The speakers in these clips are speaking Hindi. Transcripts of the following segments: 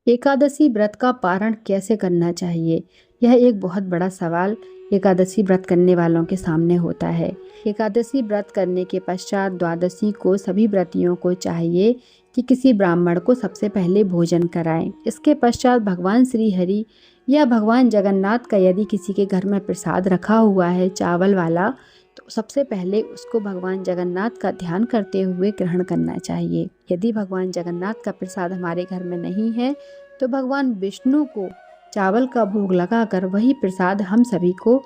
एकादशी व्रत का पारण कैसे करना चाहिए? यह एक बहुत बड़ा सवाल एकादशी व्रत करने वालों के सामने होता है। एकादशी व्रत करने के पश्चात द्वादशी को सभी व्रतियों को चाहिए कि किसी ब्राह्मण को सबसे पहले भोजन कराएं। इसके पश्चात भगवान श्री हरि या भगवान जगन्नाथ का यदि किसी के घर में प्रसाद रखा हुआ है चावल वाला, तो सबसे पहले उसको भगवान जगन्नाथ का ध्यान करते हुए ग्रहण करना चाहिए। यदि भगवान जगन्नाथ का प्रसाद हमारे घर में नहीं है तो भगवान विष्णु को चावल का भोग लगाकर वही प्रसाद हम सभी को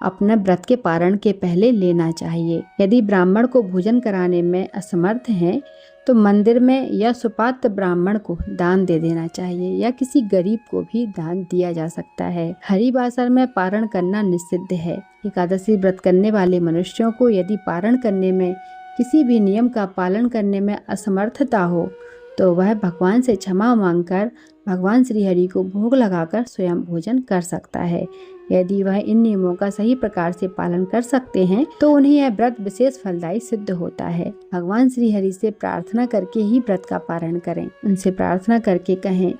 अपने व्रत के पारण के पहले लेना चाहिए। यदि ब्राह्मण को भोजन कराने में असमर्थ हैं तो मंदिर में या सुपात्र ब्राह्मण को दान दे देना चाहिए या किसी गरीब को भी दान दिया जा सकता है। हरिवासर में पारण करना निषिद्ध है। एकादशी व्रत करने वाले मनुष्यों को यदि पारण करने में किसी भी नियम का पालन करने में असमर्थता हो तो वह भगवान से क्षमा मांगकर भगवान श्री हरि को भोग लगाकर स्वयं भोजन कर सकता है। यदि वह इन नियमों का सही प्रकार से पालन कर सकते हैं तो उन्हें यह व्रत विशेष फलदायी सिद्ध होता है। भगवान श्री हरि से प्रार्थना करके ही व्रत का पारण करें। उनसे प्रार्थना करके कहें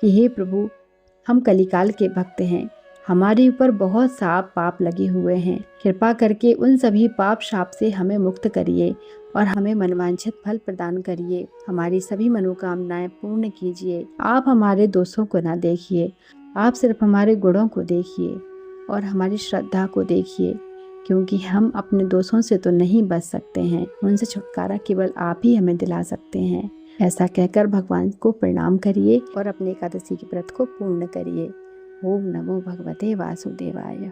कि हे प्रभु, हम कलिकाल के भक्त हैं, हमारे ऊपर बहुत साप पाप लगे हुए हैं, कृपा करके उन सभी पाप शाप से हमें मुक्त करिए और हमें मनवांछित फल प्रदान करिए। हमारी सभी मनोकामनाएं पूर्ण कीजिए। आप हमारे दोषों को ना देखिए, आप सिर्फ हमारे गुणों को देखिए और हमारी श्रद्धा को देखिए, क्योंकि हम अपने दोषों से तो नहीं बच सकते हैं, उनसे छुटकारा केवल आप ही हमें दिला सकते हैं। ऐसा कहकर भगवान को प्रणाम करिए और अपने एकादशी के व्रत को पूर्ण करिए। ओम नमो भगवते वासुदेवाय।